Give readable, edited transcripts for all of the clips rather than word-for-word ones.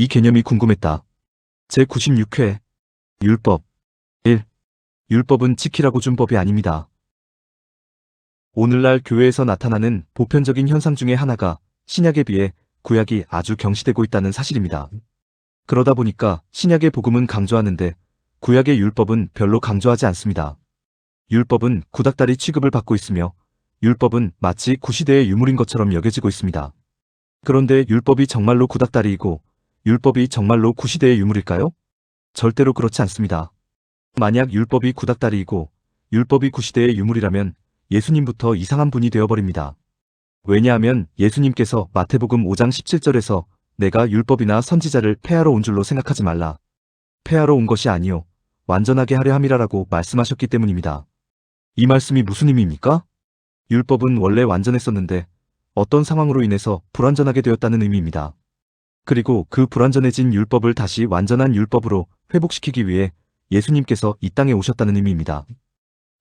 이 개념이 궁금했다. 제96회 율법 1. 율법은 지키라고 준 법이 아닙니다. 오늘날 교회에서 나타나는 보편적인 현상 중에 하나가 신약에 비해 구약이 아주 경시되고 있다는 사실입니다. 그러다 보니까 신약의 복음은 강조하는데 구약의 율법은 별로 강조하지 않습니다. 율법은 구닥다리 취급을 받고 있으며 율법은 마치 구시대의 유물인 것처럼 여겨지고 있습니다. 그런데 율법이 정말로 구닥다리이고 율법이 정말로 구시대의 유물일까요? 절대로 그렇지 않습니다. 만약 율법이 구닥다리이고 율법이 구시대의 유물이라면 예수님부터 이상한 분이 되어버립니다. 왜냐하면 예수님께서 마태복음 5장 17절에서 내가 율법이나 선지자를 폐하러 온 줄로 생각하지 말라. 폐하러 온 것이 아니요 완전하게 하려 함이라라고 말씀하셨기 때문입니다. 이 말씀이 무슨 의미입니까? 율법은 원래 완전했었는데 어떤 상황으로 인해서 불완전하게 되었다는 의미입니다. 그리고 그 불완전해진 율법을 다시 완전한 율법으로 회복시키기 위해 예수님께서 이 땅에 오셨다는 의미입니다.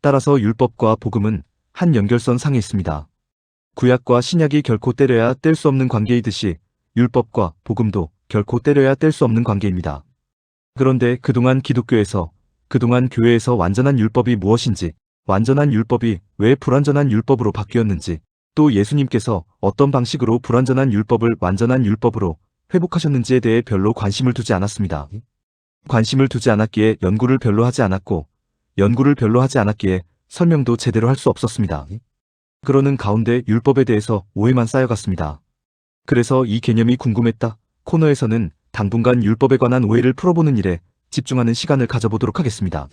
따라서 율법과 복음은 한 연결선 상에 있습니다. 구약과 신약이 결코 떼려야 뗄 수 없는 관계이듯이 율법과 복음도 결코 떼려야 뗄 수 없는 관계입니다. 그런데 그동안 기독교에서, 그동안 교회에서 완전한 율법이 무엇인지, 완전한 율법이 왜 불완전한 율법으로 바뀌었는지, 또 예수님께서 어떤 방식으로 불완전한 율법을 완전한 율법으로 회복하셨는지에 대해 별로 관심을 두지 않았습니다. 관심을 두지 않았기에 연구를 별로 하지 않았고, 연구를 별로 하지 않았기에 설명도 제대로 할 수 없었습니다. 그러는 가운데 율법에 대해서 오해만 쌓여갔습니다. 그래서 이 개념이 궁금했다 코너에서는 당분간 율법에 관한 오해를 풀어보는 일에 집중하는 시간을 가져보도록 하겠습니다.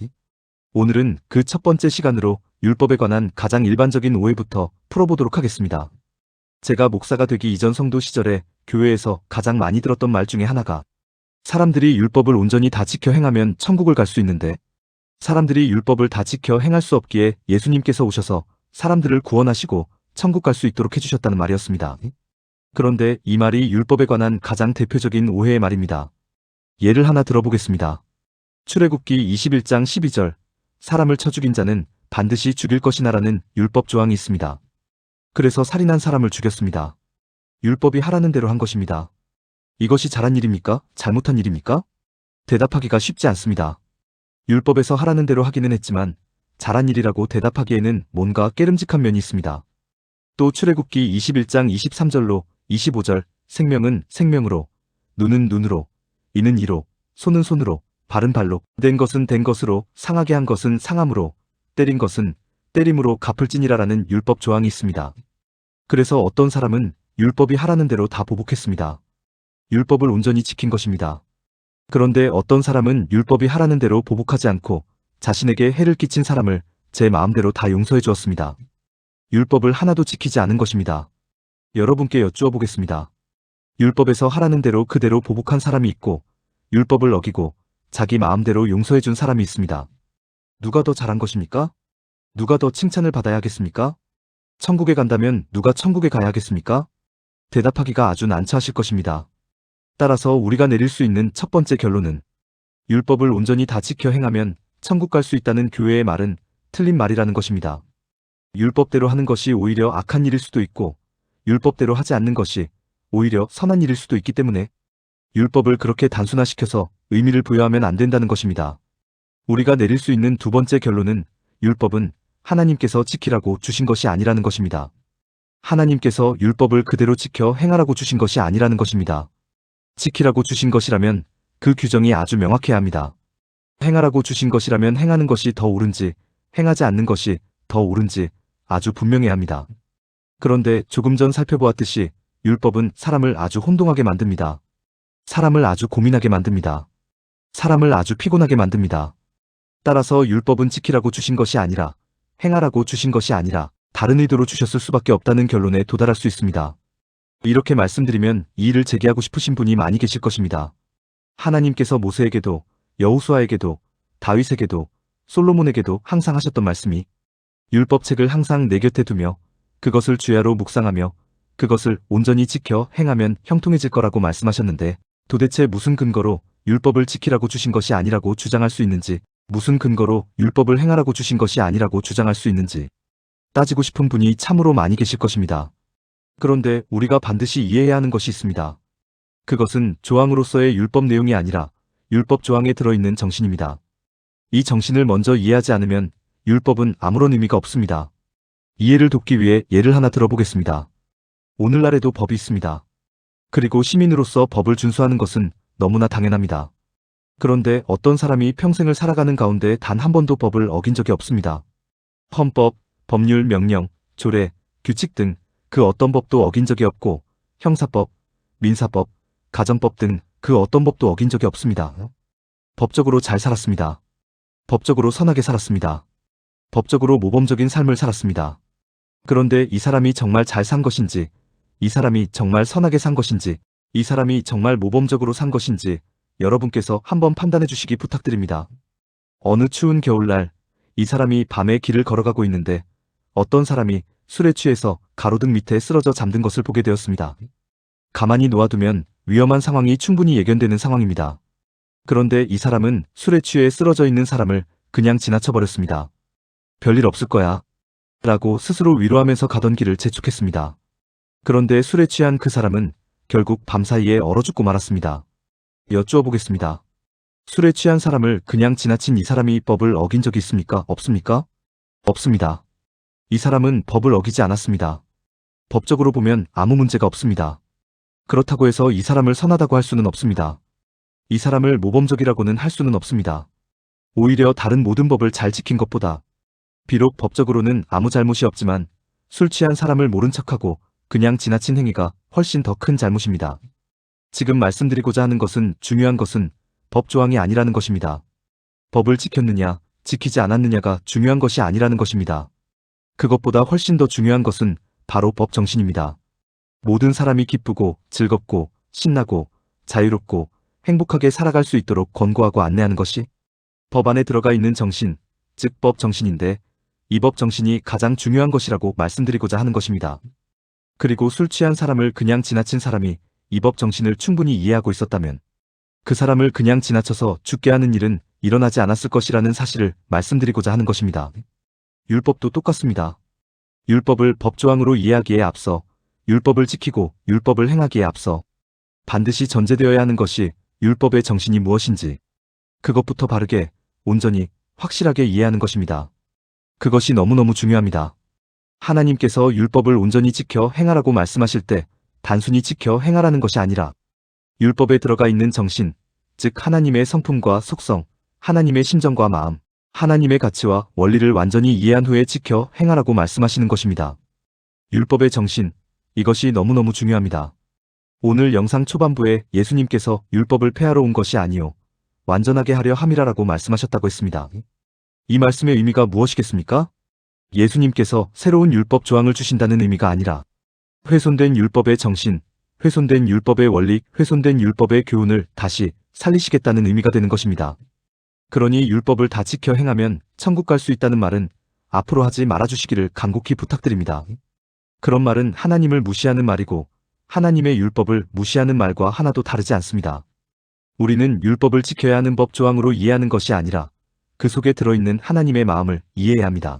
오늘은 그 첫 번째 시간으로 율법에 관한 가장 일반적인 오해부터 풀어보도록 하겠습니다. 제가 목사가 되기 이전 성도 시절에 교회에서 가장 많이 들었던 말 중에 하나가 사람들이 율법을 온전히 다 지켜 행하면 천국을 갈 수 있는데 사람들이 율법을 다 지켜 행할 수 없기에 예수님께서 오셔서 사람들을 구원하시고 천국 갈 수 있도록 해주셨다는 말이었습니다. 그런데 이 말이 율법에 관한 가장 대표적인 오해의 말입니다. 예를 하나 들어보겠습니다. 출애굽기 21장 12절 사람을 쳐 죽인 자는 반드시 죽일 것이나라는 율법 조항이 있습니다. 그래서 살인한 사람을 죽였습니다. 율법이 하라는 대로 한 것입니다. 이것이 잘한 일입니까? 잘못한 일입니까? 대답하기가 쉽지 않습니다. 율법에서 하라는 대로 하기는 했지만 잘한 일이라고 대답하기에는 뭔가 깨름직한 면이 있습니다. 또 출애굽기 21장 23절로 25절 생명은 생명으로, 눈은 눈으로, 이는 이로, 손은 손으로, 발은 발로, 된 것은 된 것으로, 상하게 한 것은 상함으로, 때린 것은 때림으로 갚을지니라라는 율법 조항이 있습니다. 그래서 어떤 사람은 율법이 하라는 대로 다 보복했습니다. 율법을 온전히 지킨 것입니다. 그런데 어떤 사람은 율법이 하라는 대로 보복하지 않고 자신에게 해를 끼친 사람을 제 마음대로 다 용서해 주었습니다. 율법을 하나도 지키지 않은 것입니다. 여러분께 여쭈어 보겠습니다. 율법에서 하라는 대로 그대로 보복한 사람이 있고 율법을 어기고 자기 마음대로 용서해 준 사람이 있습니다. 누가 더 잘한 것입니까? 누가 더 칭찬을 받아야 하겠습니까? 천국에 간다면 누가 천국에 가야 하겠습니까? 대답하기가 아주 난처하실 것입니다. 따라서 우리가 내릴 수 있는 첫 번째 결론은 율법을 온전히 다 지켜 행하면 천국 갈 수 있다는 교회의 말은 틀린 말이라는 것입니다. 율법대로 하는 것이 오히려 악한 일일 수도 있고 율법대로 하지 않는 것이 오히려 선한 일일 수도 있기 때문에 율법을 그렇게 단순화시켜서 의미를 부여하면 안 된다는 것입니다. 우리가 내릴 수 있는 두 번째 결론은 율법은 하나님께서 지키라고 주신 것이 아니라는 것입니다. 하나님께서 율법을 그대로 지켜 행하라고 주신 것이 아니라는 것입니다. 지키라고 주신 것이라면 그 규정이 아주 명확해야 합니다. 행하라고 주신 것이라면 행하는 것이 더 옳은지 행하지 않는 것이 더 옳은지 아주 분명해야 합니다. 그런데 조금 전 살펴보았듯이 율법은 사람을 아주 혼동하게 만듭니다. 사람을 아주 고민하게 만듭니다. 사람을 아주 피곤하게 만듭니다. 따라서 율법은 지키라고 주신 것이 아니라 행하라고 주신 것이 아니라 다른 의도로 주셨을 수밖에 없다는 결론에 도달할 수 있습니다. 이렇게 말씀드리면 이의를 제기하고 싶으신 분이 많이 계실 것입니다. 하나님께서 모세에게도 여호수아에게도 다윗에게도 솔로몬에게도 항상 하셨던 말씀이 율법책을 항상 내 곁에 두며 그것을 주야로 묵상하며 그것을 온전히 지켜 행하면 형통해질 거라고 말씀하셨는데 도대체 무슨 근거로 율법을 지키라고 주신 것이 아니라고 주장할 수 있는지 무슨 근거로 율법을 행하라고 주신 것이 아니라고 주장할 수 있는지 따지고 싶은 분이 참으로 많이 계실 것입니다. 그런데 우리가 반드시 이해해야 하는 것이 있습니다. 그것은 조항으로서의 율법 내용이 아니라 율법 조항에 들어있는 정신입니다. 이 정신을 먼저 이해하지 않으면 율법은 아무런 의미가 없습니다. 이해를 돕기 위해 예를 하나 들어보겠습니다. 오늘날에도 법이 있습니다. 그리고 시민으로서 법을 준수하는 것은 너무나 당연합니다. 그런데 어떤 사람이 평생을 살아가는 가운데 단 한 번도 법을 어긴 적이 없습니다. 헌법, 법률, 명령, 조례, 규칙 등 그 어떤 법도 어긴 적이 없고 형사법, 민사법, 가정법 등 그 어떤 법도 어긴 적이 없습니다. 법적으로 잘 살았습니다. 법적으로 선하게 살았습니다. 법적으로 모범적인 삶을 살았습니다. 그런데 이 사람이 정말 잘 산 것인지, 이 사람이 정말 선하게 산 것인지, 이 사람이 정말 모범적으로 산 것인지 여러분께서 한번 판단해 주시기 부탁드립니다. 어느 추운 겨울날 이 사람이 밤에 길을 걸어가고 있는데 어떤 사람이 술에 취해서 가로등 밑에 쓰러져 잠든 것을 보게 되었습니다. 가만히 놓아두면 위험한 상황이 충분히 예견되는 상황입니다. 그런데 이 사람은 술에 취해 쓰러져 있는 사람을 그냥 지나쳐버렸습니다. 별일 없을 거야 라고 스스로 위로하면서 가던 길을 재촉했습니다. 그런데 술에 취한 그 사람은 결국 밤사이에 얼어 죽고 말았습니다. 여쭈어 보겠습니다. 술에 취한 사람을 그냥 지나친 이 사람이 법을 어긴 적이 있습니까? 없습니까? 없습니다. 이 사람은 법을 어기지 않았습니다. 법적으로 보면 아무 문제가 없습니다. 그렇다고 해서 이 사람을 선하다고 할 수는 없습니다. 이 사람을 모범적이라고는 할 수는 없습니다. 오히려 다른 모든 법을 잘 지킨 것보다 비록 법적으로는 아무 잘못이 없지만 술 취한 사람을 모른 척하고 그냥 지나친 행위가 훨씬 더 큰 잘못입니다. 지금 말씀드리고자 하는 것은 중요한 것은 법 조항이 아니라는 것입니다. 법을 지켰느냐, 지키지 않았느냐가 중요한 것이 아니라는 것입니다. 그것보다 훨씬 더 중요한 것은 바로 법 정신입니다. 모든 사람이 기쁘고 즐겁고 신나고 자유롭고 행복하게 살아갈 수 있도록 권고하고 안내하는 것이 법 안에 들어가 있는 정신, 즉 법 정신인데 이 법 정신이 가장 중요한 것이라고 말씀드리고자 하는 것입니다. 그리고 술 취한 사람을 그냥 지나친 사람이 이 법 정신을 충분히 이해하고 있었다면 그 사람을 그냥 지나쳐서 죽게 하는 일은 일어나지 않았을 것이라는 사실을 말씀드리고자 하는 것입니다. 율법도 똑같습니다. 율법을 법조항으로 이해하기에 앞서 율법을 지키고 율법을 행하기에 앞서 반드시 전제되어야 하는 것이 율법의 정신이 무엇인지 그것부터 바르게, 온전히, 확실하게 이해하는 것입니다. 그것이 너무너무 중요합니다. 하나님께서 율법을 온전히 지켜 행하라고 말씀하실 때 단순히 지켜 행하라는 것이 아니라 율법에 들어가 있는 정신, 즉 하나님의 성품과 속성, 하나님의 심정과 마음, 하나님의 가치와 원리를 완전히 이해한 후에 지켜 행하라고 말씀하시는 것입니다. 율법의 정신, 이것이 너무너무 중요합니다. 오늘 영상 초반부에 예수님께서 율법을 폐하러 온 것이 아니요 완전하게 하려 함이라라고 말씀하셨다고 했습니다. 이 말씀의 의미가 무엇이겠습니까? 예수님께서 새로운 율법 조항을 주신다는 의미가 아니라 훼손된 율법의 정신, 훼손된 율법의 원리, 훼손된 율법의 교훈을 다시 살리시겠다는 의미가 되는 것입니다. 그러니 율법을 다 지켜 행하면 천국 갈 수 있다는 말은 앞으로 하지 말아주시기를 간곡히 부탁드립니다. 그런 말은 하나님을 무시하는 말이고 하나님의 율법을 무시하는 말과 하나도 다르지 않습니다. 우리는 율법을 지켜야 하는 법 조항으로 이해하는 것이 아니라 그 속에 들어있는 하나님의 마음을 이해해야 합니다.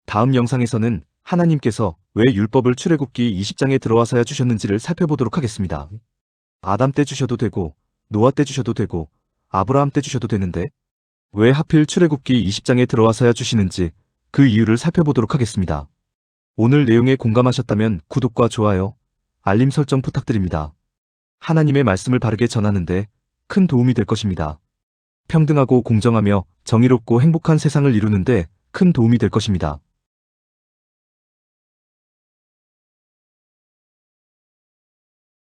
다음 영상에서는 하나님께서 왜 율법을 출애굽기 20장에 들어와서야 주셨는지를 살펴보도록 하겠습니다. 아담 때 주셔도 되고 노아 때 주셔도 되고 아브라함 때 주셔도 되는데 왜 하필 출애굽기 20장에 들어와서야 주시는지 그 이유를 살펴보도록 하겠습니다. 오늘 내용에 공감하셨다면 구독과 좋아요, 알림 설정 부탁드립니다. 하나님의 말씀을 바르게 전하는데 큰 도움이 될 것입니다. 평등하고 공정하며 정의롭고 행복한 세상을 이루는데 큰 도움이 될 것입니다.